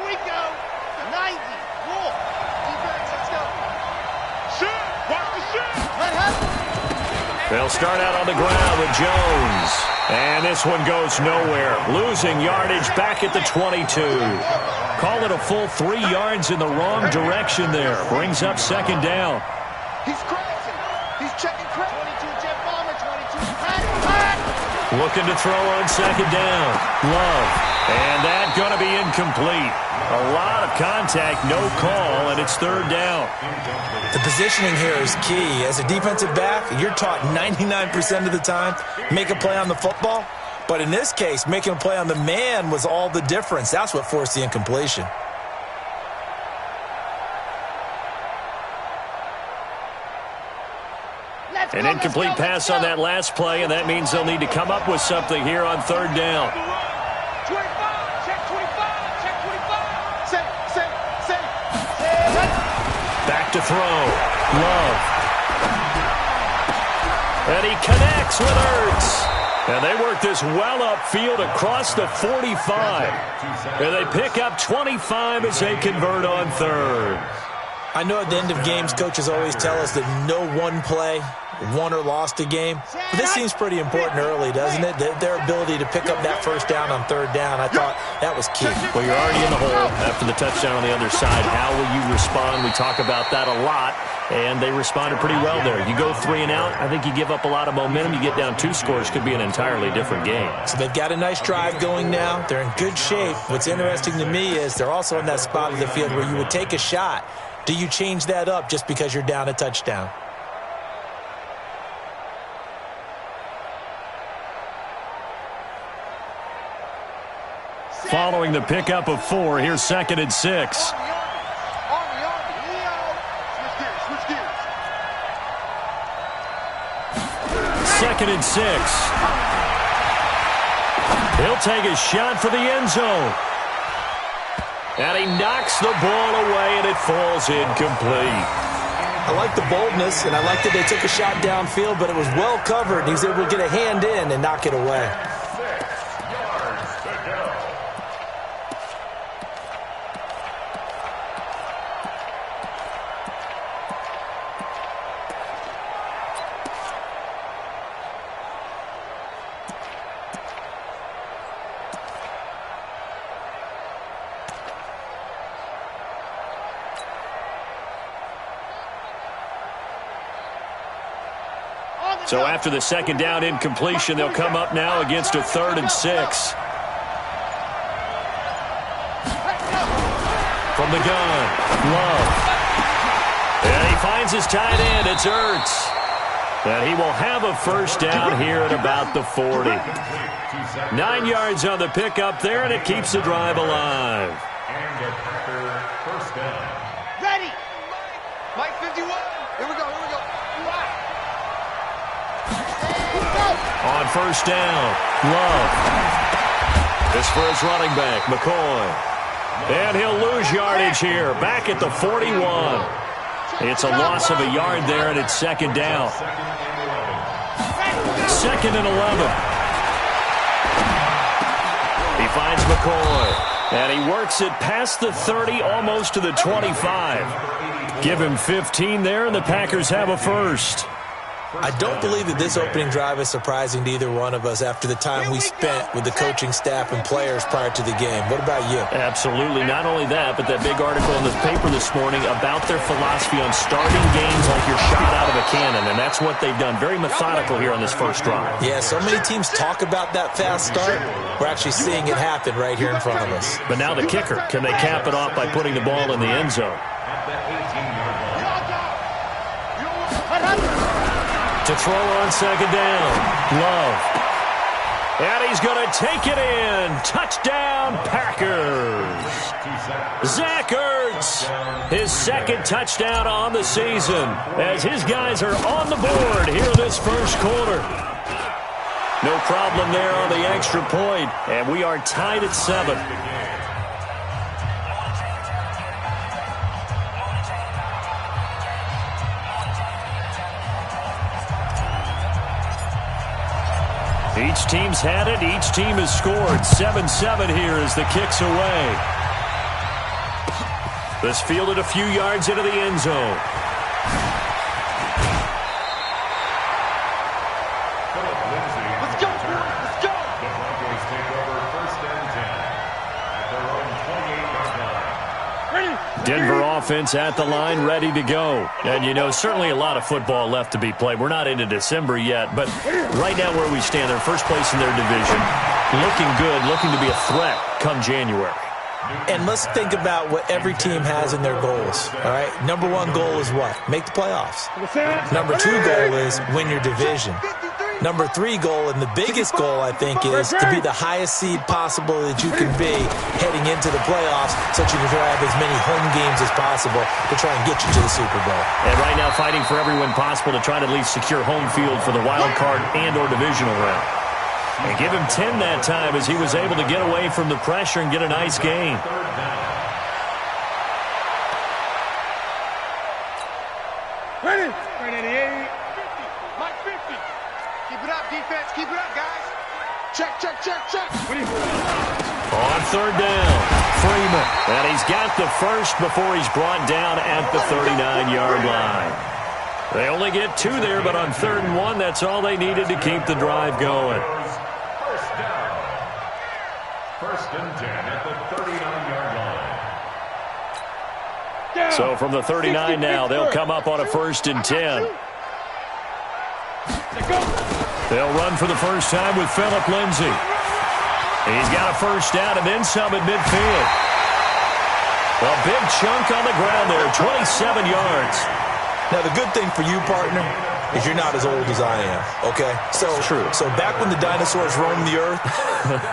we go. 90. Roll. Defense, let's go. Shoot. Watch the shoot. They'll start out on the ground with Jones. And this one goes nowhere. Losing yardage back at the 22. Call it a full 3 yards in the wrong direction there. Brings up second down. He's crazy. He's checking crazy. 22 jet bomber, 22. Looking to throw on second down. Love. And that's going to be incomplete. A lot of contact, no call, and it's third down. The positioning here is key. As a defensive back, you're taught 99% of the time, make a play on the football. But in this case, making a play on the man was all the difference. That's what forced the incompletion. An incomplete pass on that last play, and that means they'll need to come up with something here on third down. 25, check 25, check 25. Say. Back to throw. Love. And he connects with Ertz. And they work this well upfield across the 45. And they pick up 25 as they convert on third. I know at the end of games, coaches always tell us that no one play won or lost a game. But this seems pretty important early, doesn't it? Their ability to pick up that first down on third down, I thought that was key. Well, you're already in the hole after the touchdown on the other side. How will you respond? We talk about that a lot, and they responded pretty well there. You go 3 and out, I think you give up a lot of momentum. You get down 2 scores, could be an entirely different game. So they've got a nice drive going now. They're in good shape. What's interesting to me is they're also in that spot of the field where you would take a shot. Do you change that up just because you're down a touchdown? Following the pickup of 4, here's 2nd and 6. Switch gears. 2nd and 6. He'll take a shot for the end zone. And he knocks the ball away, and it falls incomplete. I like the boldness, and I like that they took a shot downfield, but it was well covered. He was able to get a hand in and knock it away. So after the second down incompletion, they'll come up now against a 3rd and 6. From the gun, Love. And he finds his tight end. It's Ertz. And he will have a first down here at about the 40. 9 yards on the pickup there, and it keeps the drive alive. Ready. Mike 51. Here we go. On first down, Love. This for his running back, McCoy. And he'll lose yardage here, back at the 41. It's a loss of a yard there, and it's 2nd down. 2nd and 11. He finds McCoy, and he works it past the 30, almost to the 25. Give him 15 there, and the Packers have a first. I don't believe that this opening drive is surprising to either one of us after the time we spent with the coaching staff and players prior to the game. What about you? Absolutely. Not only that, but that big article in the paper this morning about their philosophy on starting games like you're shot out of a cannon, and that's what they've done. Very methodical here on this first drive. Yeah, so many teams talk about that fast start. We're actually seeing it happen right here in front of us. But now the kicker, can they cap it off by putting the ball in the end zone? To throw on second down, Love. And he's going to take it in. Touchdown, Packers. Zach Ertz, his 2nd touchdown on the season, as his guys are on the board here this first quarter. No problem there on the extra point, and we are tied at 7. Each team's had it. Each team has scored. 7-7 here as the kick's away. This fielded a few yards into the end zone. Let's go, boys. Let's go. The Broncos take over 1st and 10 at their own 28-yard line. Denver offense at the line, ready to go. And, you know, certainly a lot of football left to be played. We're not into December yet, but right now where we stand, they're first place in their division. Looking good, looking to be a threat come January. And let's think about what every team has in their goals, all right? Number one goal is what? Make the playoffs. Number two goal is win your division. Number three goal, and the biggest goal, I think, is to be the highest seed possible that you can be heading into the playoffs so that you can have as many home games as possible to try and get you to the Super Bowl. And right now fighting for every win possible to try to at least secure home field for the wild card and or divisional round. And give him 10 that time as he was able to get away from the pressure and get a nice gain. Ready? 88. Mike 50. Keep it up, defense. Keep it up, guys. Check, check, check, check. On 3rd down, Freeman. And he's got the first before he's brought down at the 39-yard line. They only get 2 there, but on 3rd and 1, that's all they needed to keep the drive going. 1st and 10 at the 39-yard line. So from the 39 now, they'll come up on a 1st and 10. They'll run for the first time with Phillip Lindsay. He's got a first down and then some at midfield. A big chunk on the ground there, 27 yards. Now, the good thing for you, partner, is you're not as old as I am, okay? So back when the dinosaurs roamed the earth,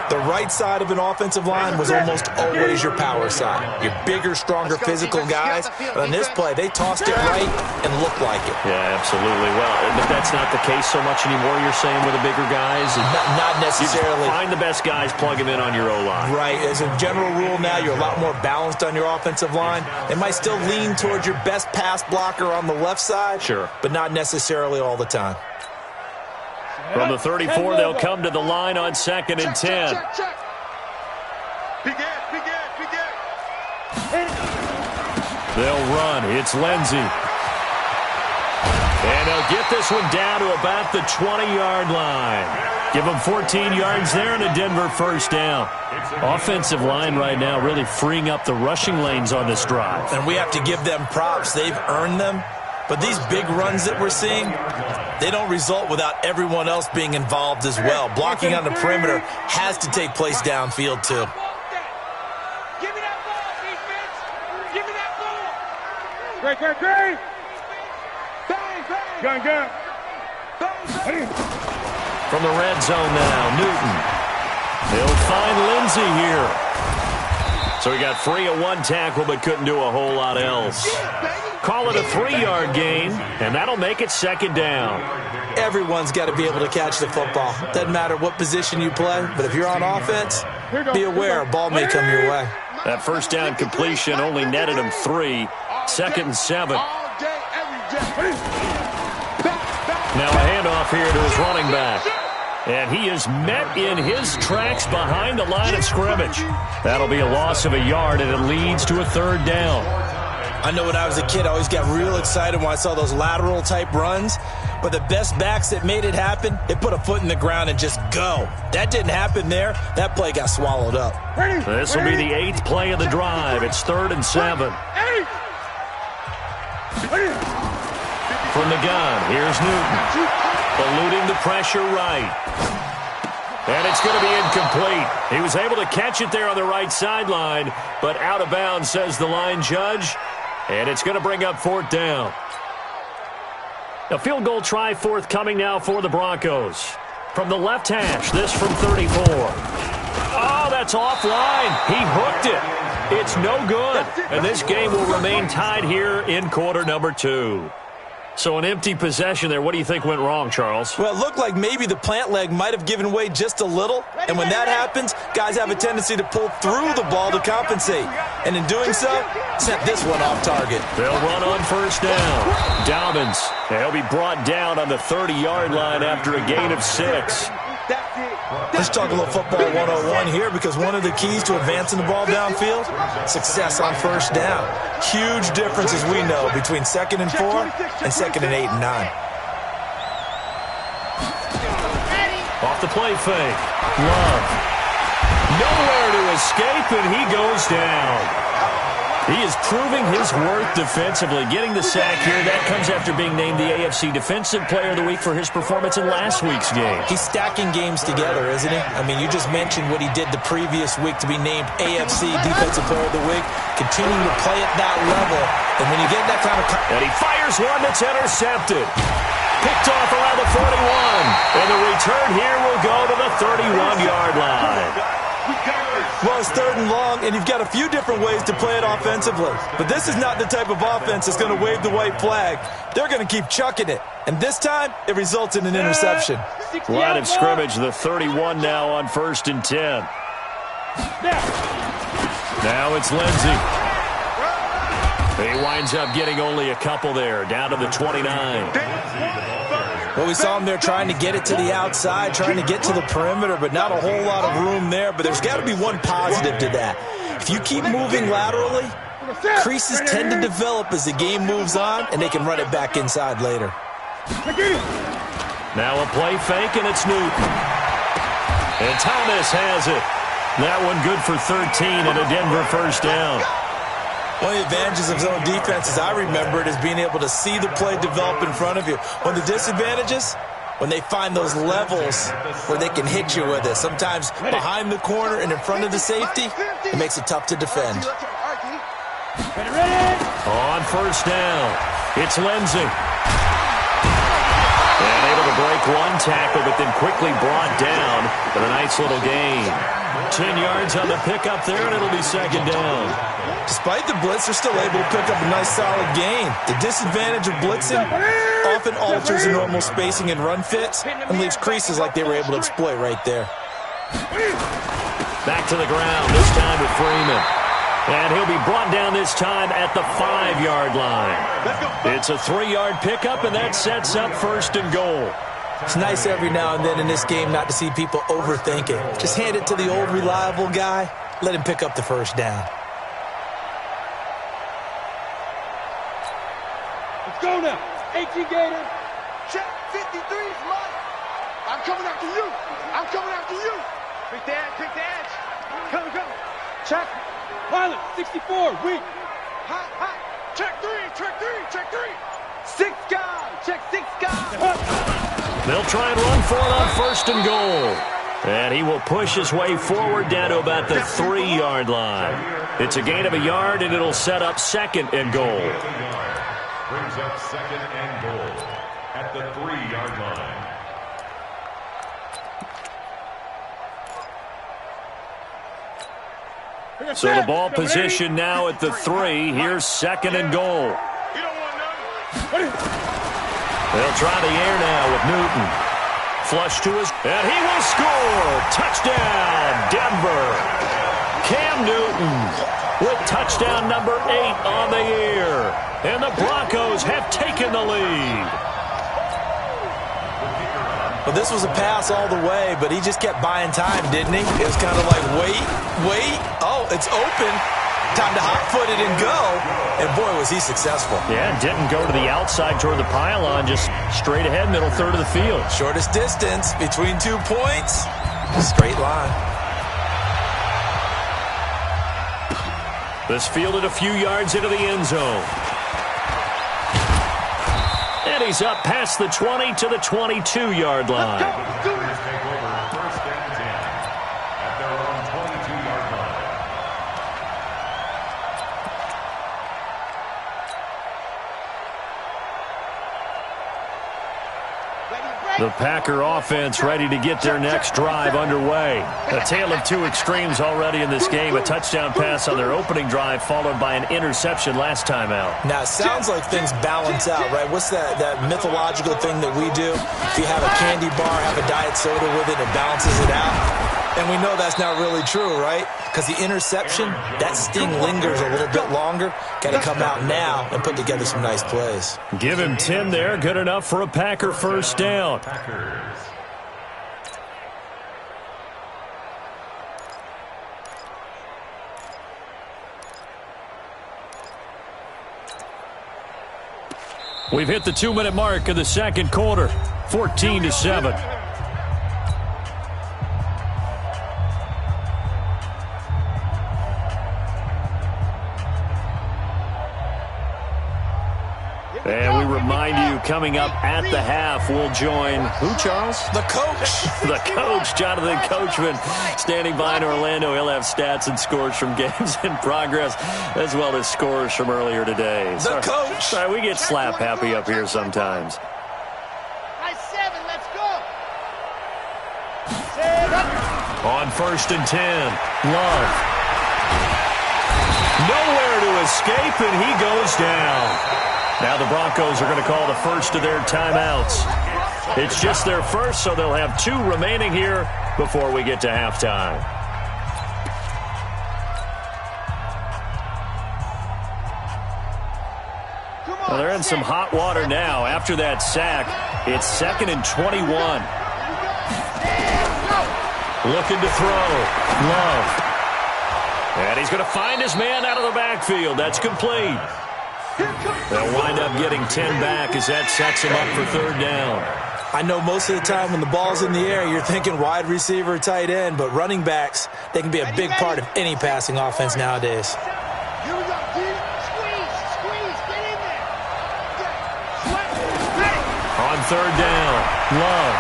the right side of an offensive line was almost always your power side. Your bigger, stronger physical guys. But on this play, they tossed it right and looked like it. Yeah, absolutely. Well, but that's not the case so much anymore, you're saying, with the bigger guys? Not necessarily. You just find the best guys, plug them in on your O-line. Right. As a general rule now, you're a lot more balanced on your offensive line. They might still lean towards your best pass blocker on the left side. Sure. But not necessarily all the time. From the 34, they'll come to the line on 2nd and 10. Check, check. Begin. They'll run. It's Lindsay. And they'll get this one down to about the 20-yard line. Give them 14 yards there and a Denver first down. Offensive line right now really freeing up the rushing lanes on this drive. And we have to give them props. They've earned them. But these big runs that we're seeing, they don't result without everyone else being involved as well. Blocking on the perimeter has to take place downfield, too. Give me that ball, defense. Give me that ball. Great. Bang. Gun. Bang. From the red zone now, Newton. He'll find Lindsay here. So he got free of one tackle but couldn't do a whole lot else. Call it a 3-yard gain, and that'll make it 2nd down. Everyone's got to be able to catch the football. Doesn't matter what position you play, but if you're on offense, be aware a ball may come your way. That first down completion only netted him 3. 2nd and 7. Now a handoff here to his running back. And he is met in his tracks behind the line of scrimmage. That'll be a loss of a yard, and it leads to a 3rd down. I know when I was a kid, I always got real excited when I saw those lateral-type runs. But the best backs that made it happen, they put a foot in the ground and just go. That didn't happen there. That play got swallowed up. This will be the 8th play of the drive. It's 3rd and 7. From the gun, here's Newton. Eluding the pressure right. And it's going to be incomplete. He was able to catch it there on the right sideline, but out of bounds, says the line judge. And it's going to bring up 4th down. A field goal try forthcoming now for the Broncos. From the left hash, this from 34. Oh, that's offline. He hooked it. It's no good. And this game will remain tied here in quarter number 2. So an empty possession there. What do you think went wrong, Charles? Well, it looked like maybe the plant leg might have given way just a little. And when that happens, guys have a tendency to pull through the ball to compensate. And in doing so, sent this one off target. They'll run on first down. Dobbins, he'll be brought down on the 30-yard line after a gain of 6. That's it. Let's talk a little football 101 here, because one of the keys to advancing the ball downfield, success on first down. Huge difference, as we know, between 2nd and 4 and 2nd and 8 and 9. Off the play fake. Love. Nowhere to escape, and he goes down. He is proving his worth defensively, getting the sack here. That comes after being named the AFC Defensive Player of the Week for his performance in last week's game. He's stacking games together, isn't he? I mean, you just mentioned what he did the previous week to be named AFC Defensive Player of the Week, continuing to play at that level. And when you get that kind of... And he fires one that's intercepted. Picked off around the 41. And the return here will go to the 31-yard line. Well, it's 3rd and long, and you've got a few different ways to play it offensively. But this is not the type of offense that's going to wave the white flag. They're going to keep chucking it. And this time, it results in an interception. Line of scrimmage, the 31 now on 1st and 10. Now it's Lindsey. He winds up getting only a couple there, down to the 29. Well, we saw him there trying to get it to the outside, trying to get to the perimeter, but not a whole lot of room there. But there's got to be one positive to that. If you keep moving laterally, creases tend to develop as the game moves on, and they can run it back inside later. Now a play fake, and it's Newton. And Thomas has it. That one good for 13 and a Denver first down. One of the advantages of zone defense, as I remember it, is being able to see the play develop in front of you. One of the disadvantages, when they find those levels where they can hit you with it. Sometimes behind the corner and in front of the safety, it makes it tough to defend. On first down, it's Lindsey. And able to break one tackle, but then quickly brought down for a nice little gain. 10 yards on the pickup there, and it'll be 2nd down. Despite the blitz, they're still able to pick up a nice solid gain. The disadvantage of blitzing often alters the normal spacing and run fits and leaves creases like they were able to exploit right there. Back to the ground, this time with Freeman. And he'll be brought down this time at the 5-yard line. It's a 3-yard pickup, and that sets up 1st and goal. It's nice every now and then in this game not to see people overthink it. Just hand it to the old reliable guy. Let him pick up the first down. Let's go now. 18 Gator. Check 53 is mine. I'm coming after you. I'm coming after you. Pick the edge. Pick the edge. Come. Check. Pilot. 64. Weak. Hot. Check 3. Check 3. 6 guys. Check 6 guys. They'll try and run for it on 1st and goal. And he will push his way forward down to about the 3-yard line. It's a gain of a yard, and it'll set up 2nd and goal. Brings up 2nd and goal at the 3-yard line. So the ball position now at the 3. Here's 2nd and goal. They'll try the air now with Newton. Flush to his... And he will score! Touchdown, Denver! Cam Newton with touchdown number 8 on the year. And the Broncos have taken the lead. Well, this was a pass all the way, but he just kept buying time, didn't he? It was kind of like, wait. Oh, it's open. Time to hot-foot it and go. And, boy, was he successful. Yeah, didn't go to the outside toward the pylon, just straight ahead, middle third of the field. Shortest distance between 2 points. Straight line. This fielded a few yards into the end zone. And he's up past the 20 to the 22-yard line. Let's take over 1st and 10 at their own 22-yard line. The Packer offense ready to get their next drive underway. A tale of 2 extremes already in this game. A touchdown pass on their opening drive, followed by an interception last time out. Now, it sounds like things balance out, right? What's that mythological thing that we do? If you have a candy bar, have a diet soda with it, it balances it out. And we know that's not really true, right? Because the interception, that sting lingers a little bit longer. Got to come out now and put together some nice plays. Give him 10 there. Good enough for a Packer first down. We've hit the 2-minute mark of the second quarter, 14-7. And we remind you, coming up at the half, we'll join who, Charles? The coach. The coach, Jonathan Coachman, standing by in Orlando. He'll have stats and scores from games in progress, as well as scores from earlier today. The coach. Sorry, we get slap happy up here sometimes. I-7, let's go. On 1st and 10, Love. Nowhere to escape, and he goes down. Now the Broncos are going to call the first of their timeouts. It's just their first, so they'll have 2 remaining here before we get to halftime. Well, they're in some hot water now. After that sack, it's 2nd and 21. Looking to throw. Love. And he's going to find his man out of the backfield. That's complete. They'll wind up getting 10 back as that sets him up for 3rd down. I know most of the time when the ball's in the air, you're thinking wide receiver, tight end, but running backs, they can be a big part of any passing offense nowadays. Here we go, D. Squeeze, get in there. On 3rd down, Love.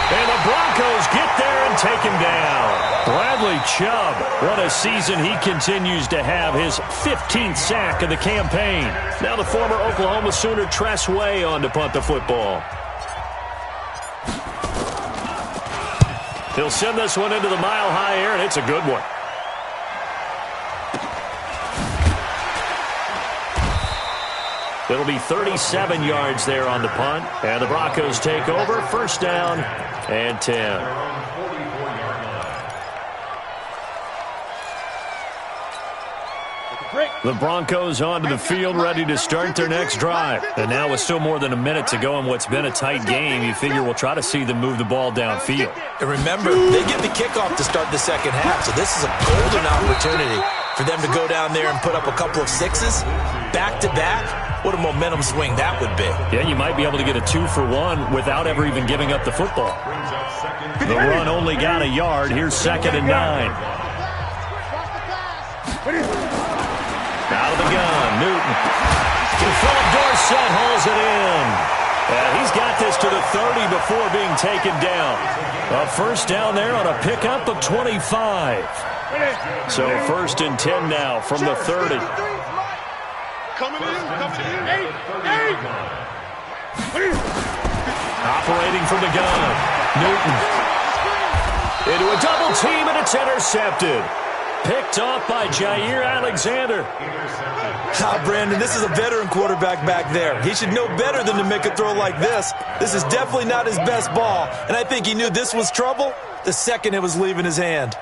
And the Broncos get there and take him down. Bradley Chubb, what a season he continues to have, his 15th sack of the campaign. Now the former Oklahoma Sooner Tress Way on to punt the football. He'll send this one into the mile-high air, and it's a good one. It'll be 37 yards there on the punt, and the Broncos take over, 1st down and 10. The Broncos onto the field, ready to start their next drive. And now with still more than a minute to go in what's been a tight game, you figure we'll try to see them move the ball downfield. And remember, they get the kickoff to start the second half, so this is a golden opportunity for them to go down there and put up a couple of 6s back-to-back. What a momentum swing that would be. Yeah, you might be able to get a 2-for-1 without ever even giving up the football. The run only got a yard. Here's 2nd and 9. Out of the gun, Newton. Philip Dorsett hauls it in. And he's got this to the 30 before being taken down. A 1st down there on a pickup of 25. So 1st and 10 now from the 30. Coming to you. Operating from the gun, Newton. Into a double team, and it's intercepted. Picked off by Jair Alexander. Brandon, this is a veteran quarterback back there. He should know better than to make a throw like this. This is definitely not his best ball, and I think he knew this was trouble the second it was leaving his hand.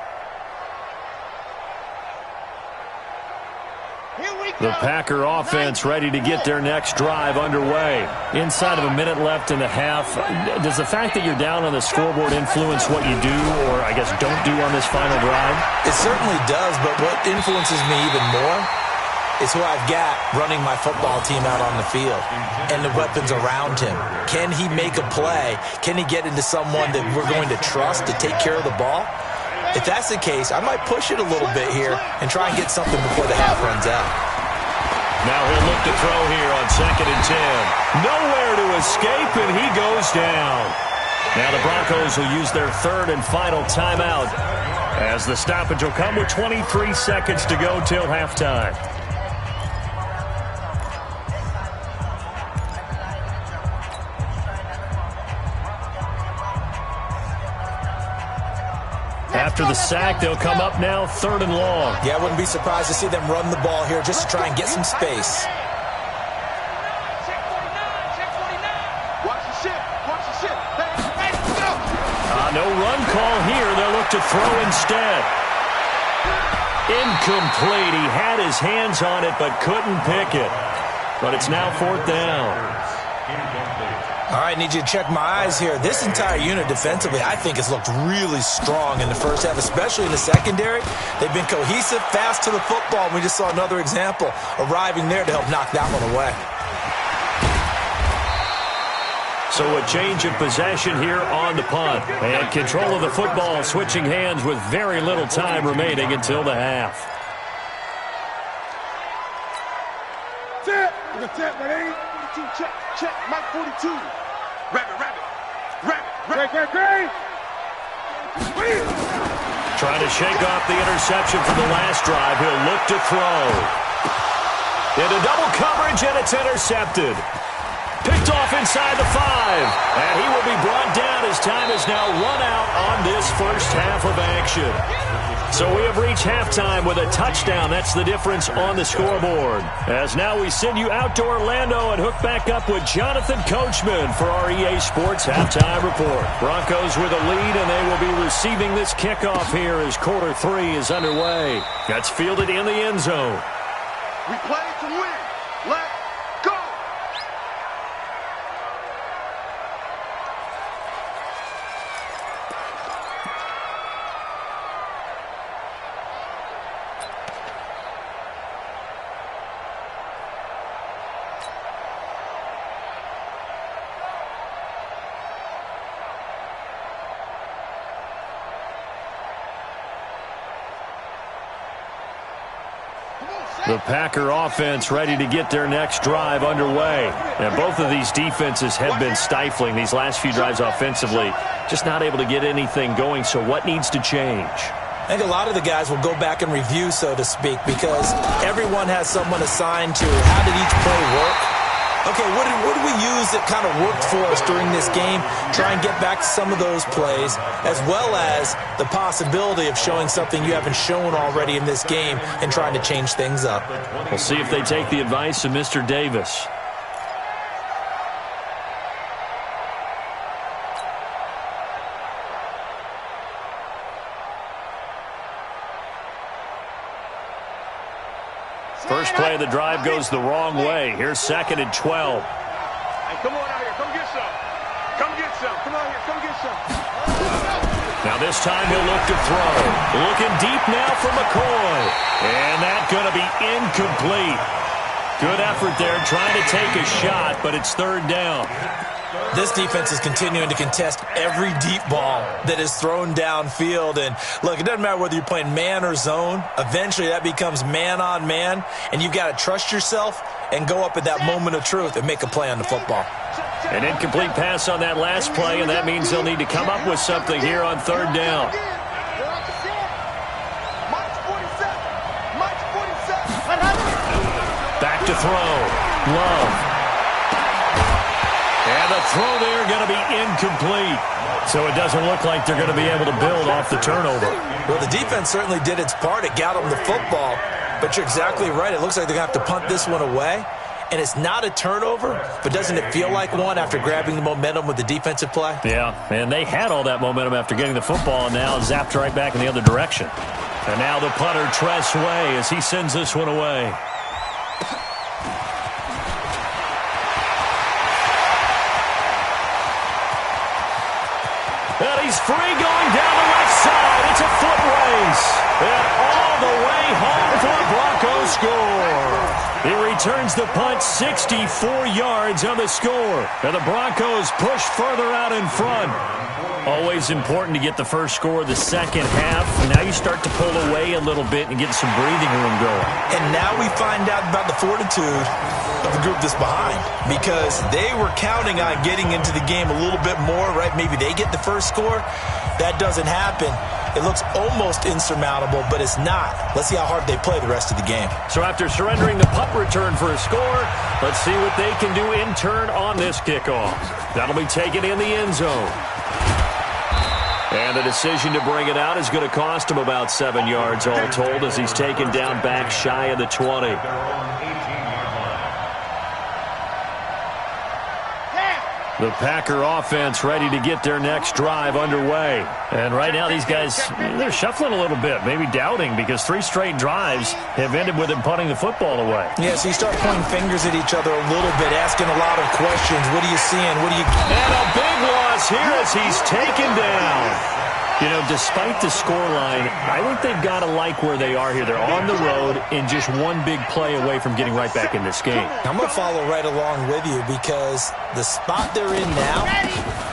The Packer offense ready to get their next drive underway. Inside of a minute left in the half, does the fact that you're down on the scoreboard influence what you do, or I guess don't do on this final drive? It certainly does, but what influences me even more is who I've got running my football team out on the field and the weapons around him. Can he make a play? Can he get into someone that we're going to trust to take care of the ball? If that's the case, I might push it a little bit here and try and get something before the half runs out. Now he'll look to throw here on 2nd and 10. Nowhere to escape, and he goes down. Now the Broncos will use their 3rd and final timeout as the stoppage will come with 23 seconds to go till halftime. After the sack, they'll come up now 3rd and long. Yeah, I wouldn't be surprised to see them run the ball here just to try and get some space. No run call here. They'll look to throw instead. Incomplete. He had his hands on it but couldn't pick it. But it's now 4th down. All right, need you to check my eyes here. This entire unit defensively, I think, has looked really strong in the first half, especially in the secondary. They've been cohesive, fast to the football. We just saw another example arriving there to help knock that one away. So a change of possession here on the punt. And control of the football switching hands with very little time remaining until the half. Check. Look at check, man. 42, check. Mike 42. Rabbit. Great. Trying to shake off the interception from the last drive. He'll look to throw. Into double coverage, and it's intercepted. Picked off inside the 5. And he will be brought down as time is now run out on this first half of action. So we have reached halftime with a touchdown. That's the difference on the scoreboard. As now we send you out to Orlando and hook back up with Jonathan Coachman for our EA Sports Halftime Report. Broncos with a lead, and they will be receiving this kickoff here as quarter 3 is underway. That's fielded in the end zone. We play to win. Let's go. The Packer offense ready to get their next drive underway. And both of these defenses have been stifling these last few drives offensively. Just not able to get anything going, so what needs to change? I think a lot of the guys will go back and review, so to speak, because everyone has someone assigned to how did each play work. Okay, what did we use that kind of worked for us during this game? Try and get back to some of those plays, as well as the possibility of showing something you haven't shown already in this game and trying to change things up. We'll see if they take the advice of Mr. Davis. First play of the drive goes the wrong way. Here's 2nd and 12. Hey, come on out here. Come get some. Come on here. Come get some. Now this time he'll look to throw. Looking deep now for McCoy. And that's going to be incomplete. Good effort there trying to take a shot, but it's 3rd down. This defense is continuing to contest every deep ball that is thrown downfield. And, look, it doesn't matter whether you're playing man or zone. Eventually that becomes man on man, and you've got to trust yourself and go up at that moment of truth and make a play on the football. An incomplete pass on that last play, and that means they'll need to come up with something here on 3rd down. Back to throw. Love. And the throw there going to be incomplete. So it doesn't look like they're going to be able to build off the turnover. Well, the defense certainly did its part. It got them the football. But you're exactly right. It looks like they're going to have to punt this one away. And it's not a turnover, but doesn't it feel like one after grabbing the momentum with the defensive play? Yeah, and they had all that momentum after getting the football, and now zapped right back in the other direction. And now the punter, Tress Way, as he sends this one away. And he's free going down the left side. It's a foot race. And all the way home for a Broncos score. He returns the punt 64 yards on the score. And the Broncos push further out in front. Always important to get the first score of the second half. Now you start to pull away a little bit and get some breathing room going. And now we find out about the fortitude of the group that's behind, because they were counting on getting into the game a little bit more, right? Maybe they get the first score. That doesn't happen. It looks almost insurmountable, but it's not. Let's see how hard they play the rest of the game. So after surrendering the punt return for a score, let's see what they can do in turn on this kickoff. That'll be taken in the end zone. And the decision to bring it out is going to cost him about 7 yards all told, as he's taken down back shy of the 20. The Packer offense ready to get their next drive underway. And right now these guys, they're shuffling a little bit, maybe doubting, because 3 straight drives have ended with them punting the football away. Yeah, so you start pointing fingers at each other a little bit, asking a lot of questions. What are you seeing? What are you... And a big loss here as he's taken down. You know, despite the scoreline, I think they've got to like where they are here. They're on the road and just one big play away from getting right back in this game. I'm going to follow right along with you because the spot they're in now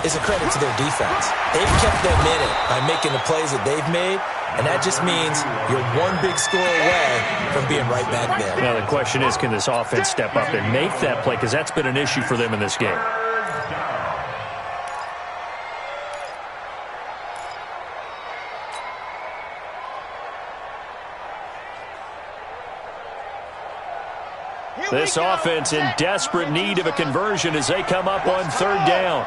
is a credit to their defense. They've kept them in it by making the plays that they've made, and that just means you're one big score away from being right back there. Now, the question is, can this offense step up and make that play? Because that's been an issue for them in this game. This offense in desperate need of a conversion as they come up on 3rd down.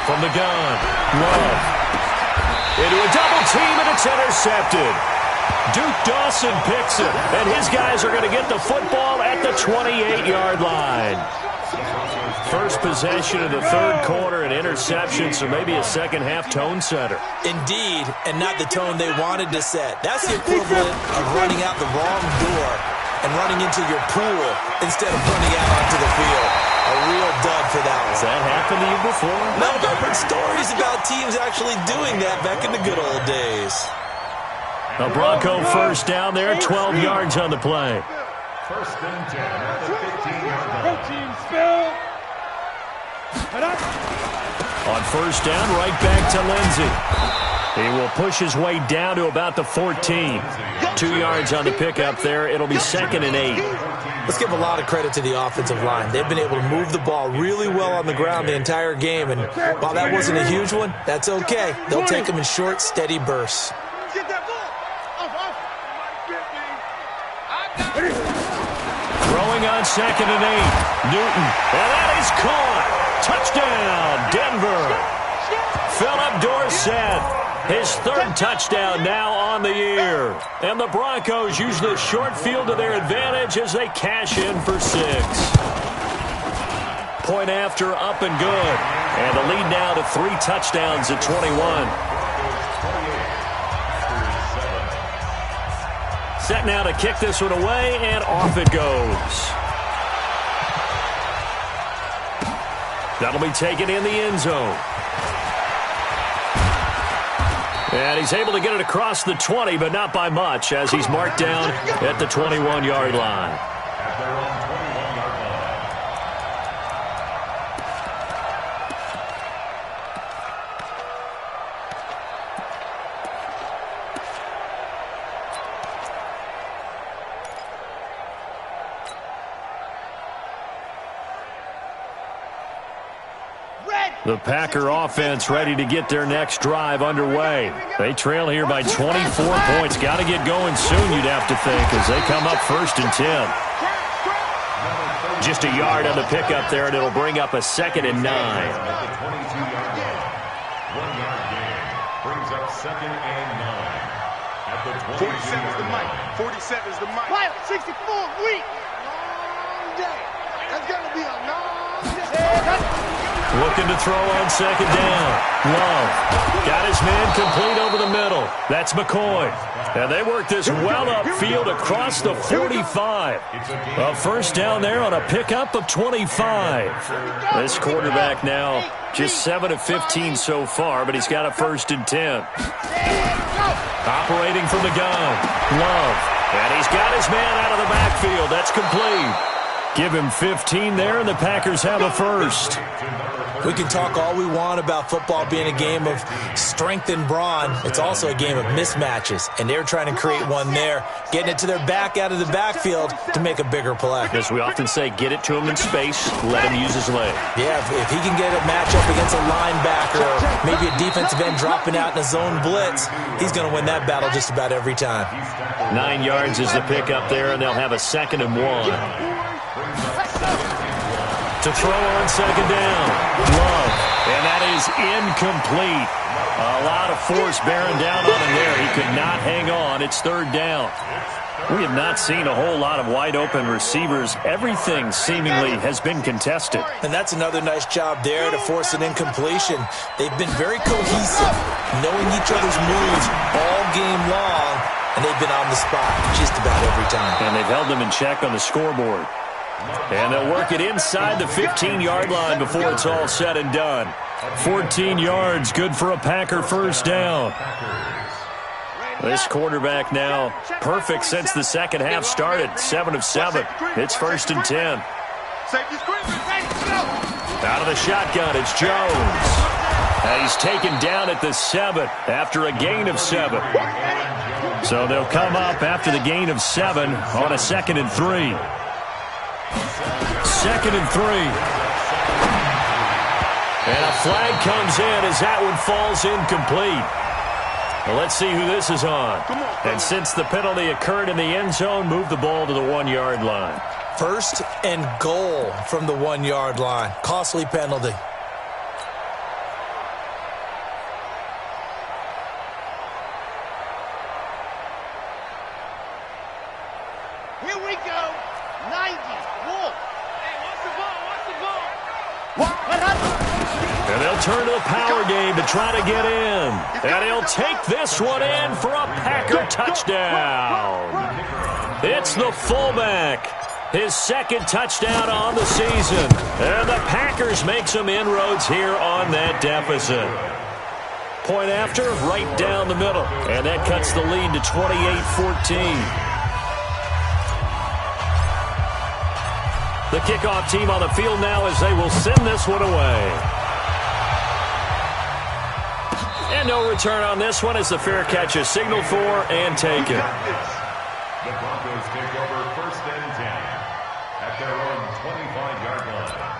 From the gun, Love. Into a double team, and it's intercepted. Duke Dawson picks it, and his guys are going to get the football at the 28-yard line. First possession of the 3rd quarter, an interception, so maybe a second-half tone setter. Indeed, and not the tone they wanted to set. That's the equivalent of running out the wrong door and running into your pool instead of running out onto the field. A real dud for that one. Has that happened to you before? No, but I've heard stories about teams actually doing that back in the good old days. A Bronco first down there, 12 yards on the play. First and 10 at the 15-yard line. On first down, right back to Lindsey. He will push his way down to about the 14. 2 yards on the pickup there. It'll be 2nd and 8. Let's give a lot of credit to the offensive line. They've been able to move the ball really well on the ground the entire game, and while that wasn't a huge one, that's okay. They'll take them in short, steady bursts. Throwing on 2nd and 8. Newton, and that is caught. Touchdown, Denver. Philip Dorsett, his 3rd touchdown now on the year. And the Broncos use the short field to their advantage as they cash in for 6. Point after, up and good. And the lead now to 3 touchdowns at 21. Set now to kick this one away, and off it goes. That'll be taken in the end zone. And he's able to get it across the 20, but not by much, as he's marked down at the 21-yard line. The Packer offense ready to get their next drive underway. They trail here by 24 points. Got to get going soon, you'd have to think, as they come up 1st and 10. Just a yard on the pickup there, and it'll bring up a 2nd and 9. 1-yard gain brings up 2nd and 9. At the 47 is the mic. 47 is the mic. 64 week. Long day. That's going to be a long day. Looking to throw on 2nd down. Love got his man complete over the middle. That's McCoy. And they work this well upfield across the 45. A first down there on a pickup of 25. This quarterback now just 7 of 15 so far, but he's got a 1st and 10. Operating from the gun. Love. And he's got his man out of the backfield. That's complete. Give him 15 there, and the Packers have a 1st. We can talk all we want about football being a game of strength and brawn. It's also a game of mismatches, and they're trying to create one there, getting it to their back out of the backfield to make a bigger play. As we often say, get it to him in space, let him use his leg. Yeah, if he can get a matchup against a linebacker or maybe a defensive end dropping out in a zone blitz, he's going to win that battle just about every time. 9 yards is the pickup there, and they'll have a 2nd and 1. To throw on 2nd down. Love. And that is incomplete. A lot of force bearing down on him there. He could not hang on. It's third down. We have not seen a whole lot of wide-open receivers. Everything seemingly has been contested. And that's another nice job there to force an incompletion. They've been very cohesive, knowing each other's moves all game long, and they've been on the spot just about every time. And they've held them in check on the scoreboard. And they'll work it inside the 15-yard line before it's all said and done. 14 yards, good for a Packer first down. This quarterback now perfect since the second half started. 7 of 7. It's 1st and 10. Out of the shotgun, it's Jones. And he's taken down at the 7 after a gain of 7. So they'll come up after the gain of 7 on a 2nd and 3. 2nd and 3. And a flag comes in as that one falls incomplete. Well, let's see who this is on. And since the penalty occurred in the end zone, move the ball to the 1-yard line. 1st and goal from the 1-yard line. Costly penalty. Here we go. 90. Wolf. Hey, what's the ball? What's the ball? What happened? And they'll turn to the power game to try to get in. And he'll take this one in for a Packer touchdown. It's the fullback. His 2nd touchdown on the season. And the Packers make some inroads here on that deficit. Point after, right down the middle. And that cuts the lead to 28-14. The kickoff team on the field now as they will send this one away. And no return on this one as the fair catch is signaled for and taken. The Broncos take over 1st and 10 at their own 25-yard line.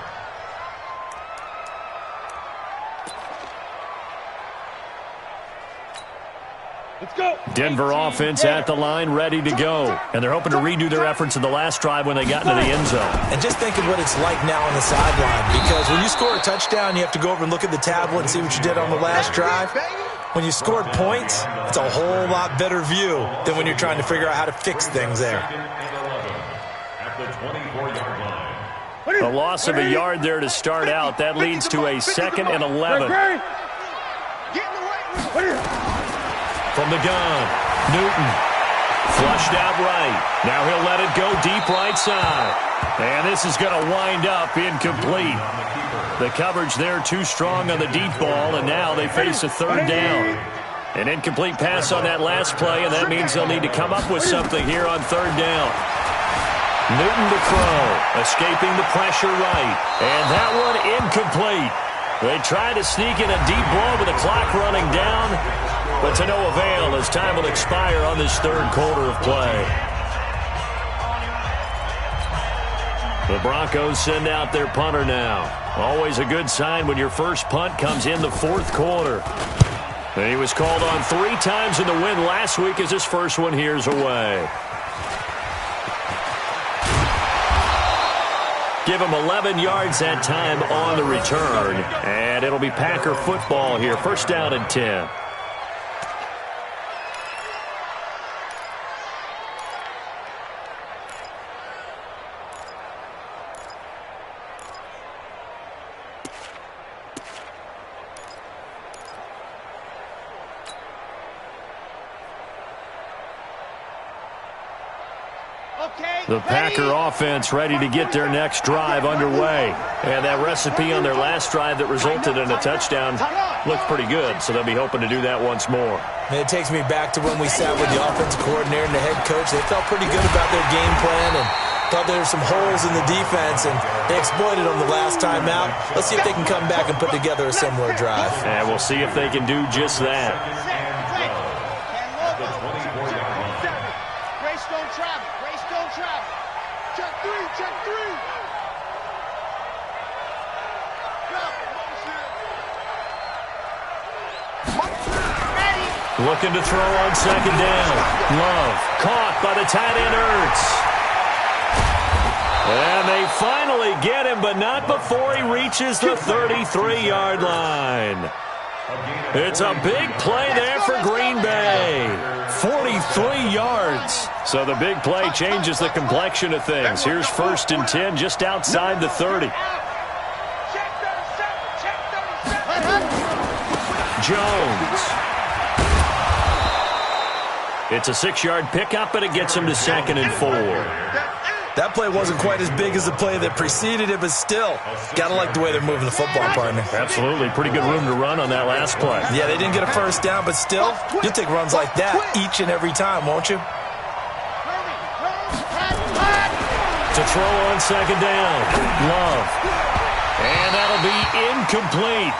Let's go. Denver offense at the line, ready to go. And they're hoping to redo their efforts in the last drive when they got into the end zone. And just think of what it's like now on the sideline, because when you score a touchdown, you have to go over and look at the tablet and see what you did on the last drive. When you scored points, it's a whole lot better view than when you're trying to figure out how to fix things there. At the 24-yard line. A loss of a yard there to start out. That leads to a 2nd and 11. From the gun, Newton. Flushed out right. Now he'll let it go deep right side. And this is going to wind up incomplete. The coverage there too strong on the deep ball, and now they face a 3rd down. An incomplete pass on that last play, and that means they'll need to come up with something here on 3rd down. Newton to throw, escaping the pressure right. And that one incomplete. They tried to sneak in a deep blow with the clock running down, but to no avail as time will expire on this 3rd quarter of play. The Broncos send out their punter now. Always a good sign when your first punt comes in the 4th quarter. And he was called on 3 times in the win last week as his first one here's away. Give him 11 yards that time on the return. And it'll be Packer football here. 1st down and 10. The Packer offense ready to get their next drive underway. And that recipe on their last drive that resulted in a touchdown looked pretty good, so they'll be hoping to do that once more. And it takes me back to when we sat with the offensive coordinator and the head coach. They felt pretty good about their game plan and thought there were some holes in the defense, and they exploited them the last time out. Let's see if they can come back and put together a similar drive. And we'll see if they can do just that. Looking to throw on 2nd down. Love caught by the tight end Ertz. And they finally get him, but not before he reaches the 33-yard line. It's a big play there for Green Bay. 43 yards. So the big play changes the complexion of things. Here's 1st and 10 just outside the 30. Jones. It's a 6-yard pickup, but it gets him to 2nd and 4. That play wasn't quite as big as the play that preceded it, but still, got to like the way they're moving the football, partner. Absolutely. Pretty good room to run on that last play. Yeah, they didn't get a first down, but still, you'll take runs like that each and every time, won't you? To throw on 2nd down. Love. And that'll be incomplete.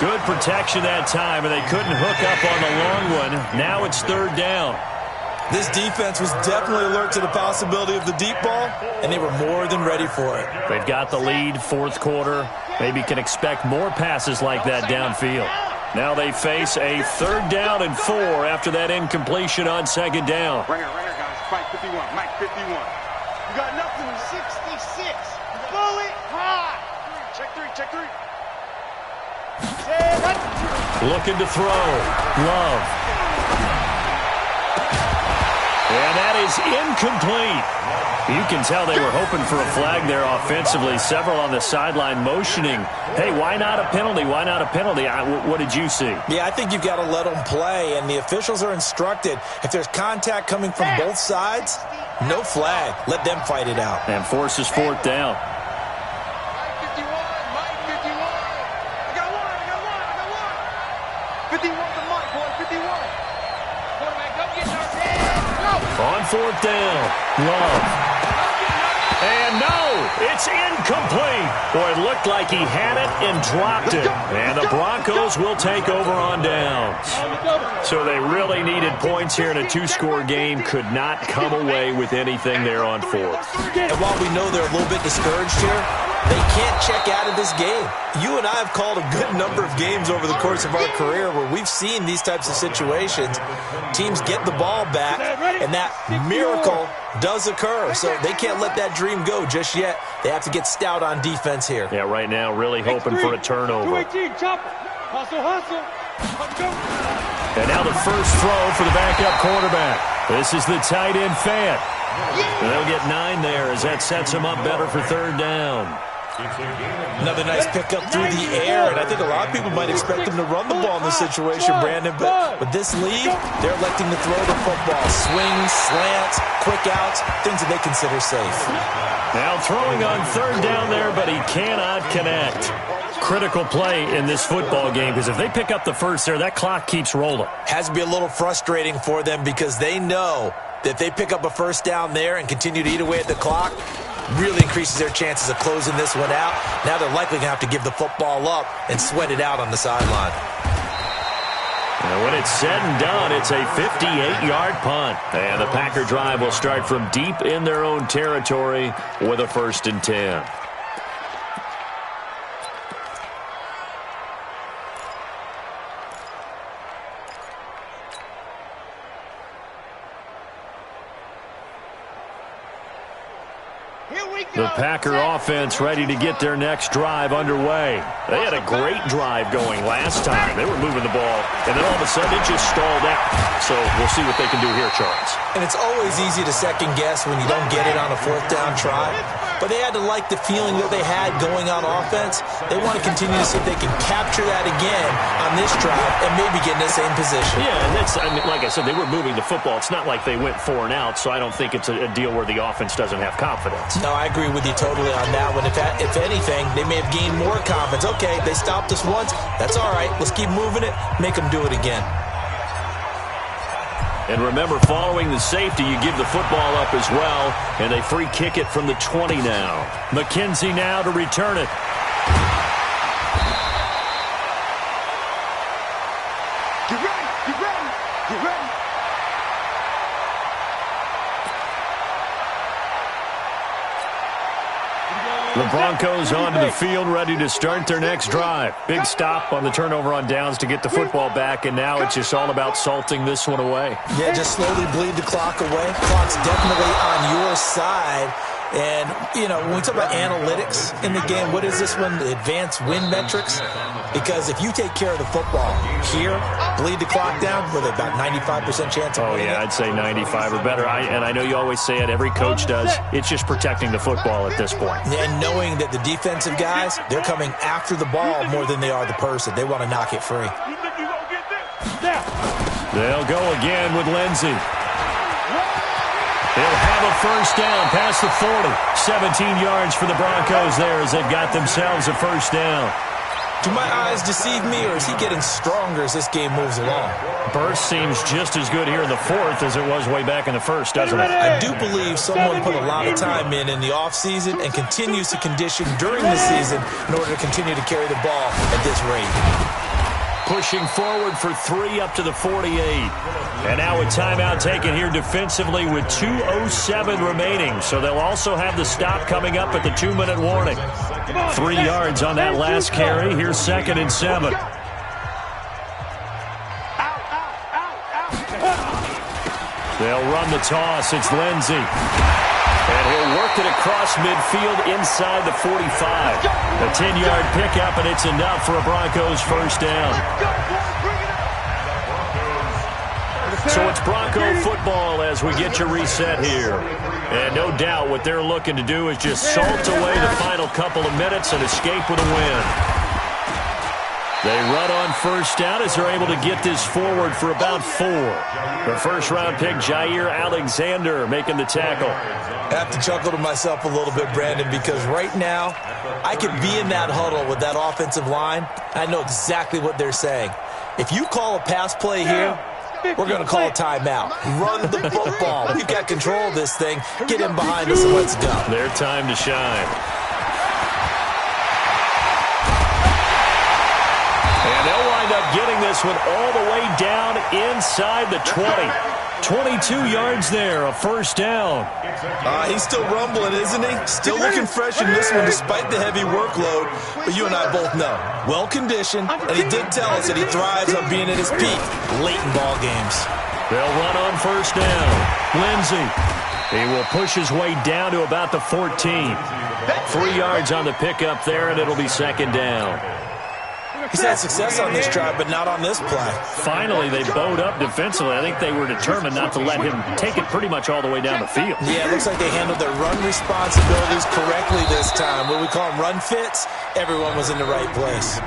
Good protection that time, and they couldn't hook up on the long one. Now it's 3rd down. This defense was definitely alert to the possibility of the deep ball, and they were more than ready for it. They've got the lead, 4th quarter. Maybe can expect more passes like that downfield. Now they face a 3rd down and 4 after that incompletion on 2nd down. Right here, guys. Mike 51. Mike 51. You got nothing. 66. Bullet high. Check 3. Check 3. Looking to throw. Love. And that is incomplete. You can tell they were hoping for a flag there offensively. Several on the sideline motioning. Hey, why not a penalty? Why not a penalty? What did you see? Yeah, I think you've got to let them play, and the officials are instructed. If there's contact coming from both sides, no flag. Let them fight it out. And forces 4th down. Mike 51. Mike 51. I got one. 51 to Mike, boy. 51. Quarterback, go get your head. Go. On 4th down. Love. And no, it's incomplete. Boy, it looked like he had it and dropped it. And the Broncos will take over on downs. So they really needed points here in a 2-score game. Could not come away with anything there on 4th. And while we know they're a little bit discouraged here, they can't check out of this game. You and I have called a good number of games over the course of our career where we've seen these types of situations. Teams get the ball back, and that miracle does occur. So they can't let that dream go just yet. They have to get stout on defense here. Yeah, right now really hoping for a turnover. And now the first throw for the backup quarterback. This is the tight end Fant. And they'll get 9 there as that sets them up better for 3rd down. Another nice pickup through the air, and I think a lot of people might expect them to run the ball in this situation, Brandon, but with this lead, they're electing to throw the football. Swings, slants, quick outs, things that they consider safe. Now throwing on 3rd down there, but he cannot connect. Critical play in this football game, because if they pick up the first there, that clock keeps rolling. Has to be a little frustrating for them because they know that if they pick up a first down there and continue to eat away at the clock, really increases their chances of closing this one out. Now they're likely going to have to give the football up and sweat it out on the sideline. And when it's said and done, it's a 58-yard punt. And the Packer drive will start from deep in their own territory with a 1st and 10. The Packer offense ready to get their next drive underway. They had a great drive going last time. They were moving the ball, and then all of a sudden it just stalled out. So we'll see what they can do here, Charles. And it's always easy to second guess when you don't get it on a 4th down try. But they had to like the feeling that they had going on offense. They want to continue to see if they can capture that again on this drive and maybe get in the same position. Yeah, and that's, I mean, like I said, they were moving the football. It's not like they went 4 and out, so I don't think it's a deal where the offense doesn't have confidence. No, I agree with you totally on that one. If anything, they may have gained more confidence. Okay, they stopped us once. That's all right. Let's keep moving it. Make them do it again. And remember, following the safety, you give the football up as well, and they free kick it from the 20 now. McKenzie now to return it. Get ready, get ready, get ready. The Broncos onto the field, ready to start their next drive. Big stop on the turnover on downs to get the football back, and now it's just all about salting this one away. Yeah, just slowly bleed the clock away. Clock's definitely on your side. And, when we talk about analytics in the game, what is this one? The advanced win metrics? Because if you take care of the football here, bleed the clock down, with about 95% chance of winning. Oh, yeah, I'd say 95 or better. And I know you always say it, every coach does. It's just protecting the football at this point. And knowing that the defensive guys, they're coming after the ball more than they are the person. They want to knock it free. They'll go again with Lindsey. They'll have a first down past the 40. 17 yards for the Broncos there as they've got themselves a first down. Do my eyes deceive me, or is he getting stronger as this game moves along? Burst seems just as good here in the fourth as it was way back in the first, doesn't it? I do believe someone put a lot of time in the offseason and continues to condition during the season in order to continue to carry the ball at this rate. Pushing forward for 3 up to the 48. And now a timeout taken here defensively with 2:07 remaining. So they'll also have the stop coming up at the 2-minute warning. 3 yards on that last carry. Here's 2nd and 7. They'll run the toss. It's Lindsey. And he'll work it across midfield inside the 45. A 10-yard pickup, and it's enough for a Broncos first down. So it's Bronco football as we get you reset here. And no doubt what they're looking to do is just salt away the final couple of minutes and escape with a win. They run on first down as they're able to get this forward for about 4. The first-round pick, Jair Alexander, making the tackle. I have to chuckle to myself a little bit, Brandon, because right now I could be in that huddle with that offensive line. I know exactly what they're saying. If you call a pass play here, we're going to call a timeout. Run the football. We've got control of this thing. Get in behind us and let's go. Their time to shine. And they'll wind up getting this one all the way down inside the 20. 22 yards there, a first down. He's still rumbling, isn't he? Still looking fresh in this one despite the heavy workload. But you and I both know, well-conditioned, and he did tell us that he thrives on being at his peak late in ball games. They'll run on first down. Lindsey. He will push his way down to about the 14. 3 yards on the pickup there, and it'll be 2nd down. He's had success on this drive, but not on this play. Finally, they bowed up defensively. I think they were determined not to let him take it pretty much all the way down the field. Yeah, it looks like they handled their run responsibilities correctly this time. What we call them run fits, everyone was in the right place.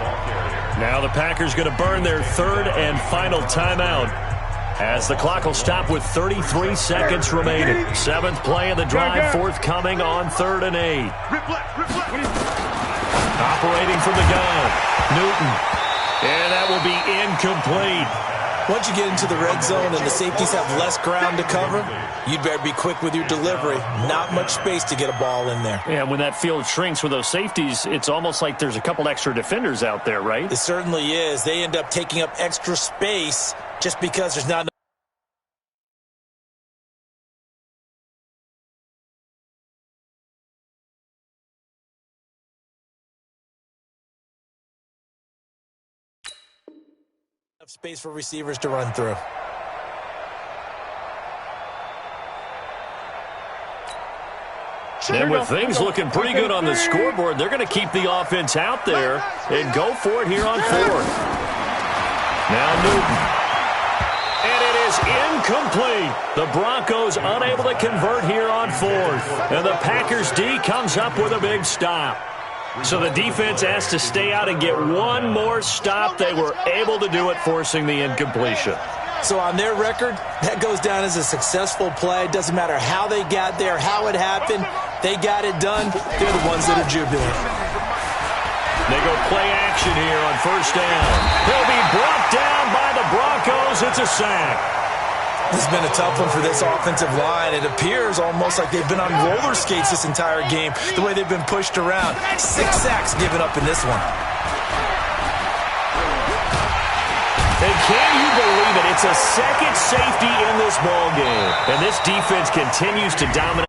Now the Packers going to burn their 3rd and final timeout as the clock will stop with 33 seconds remaining. 7th play of the drive, forthcoming on 3rd and 8. Operating from the gun. Newton. And that will be incomplete. Once you get into the red zone and the safeties have less ground to cover, you'd better be quick with your delivery. Not much space to get a ball in there. Yeah, when that field shrinks with those safeties, it's almost like there's a couple extra defenders out there, right? It certainly is. They end up taking up extra space just because there's not enough. Space for receivers to run through. And with things looking pretty good on the scoreboard, they're going to keep the offense out there and go for it here on 4th. Now Newton. And it is incomplete. The Broncos unable to convert here on 4th. And the Packers D comes up with a big stop. So the defense has to stay out and get one more stop. They were able to do it, forcing the incompletion. So on their record, that goes down as a successful play. Doesn't matter how they got there, how it happened. They got it done. They're the ones that are jubilant. They go play action here on first down. He'll be brought down by the Broncos. It's a sack. This has been a tough one for this offensive line. It appears almost like they've been on roller skates this entire game, the way they've been pushed around. 6 sacks given up in this one. And can you believe it? It's a second safety in this ball game. And this defense continues to dominate.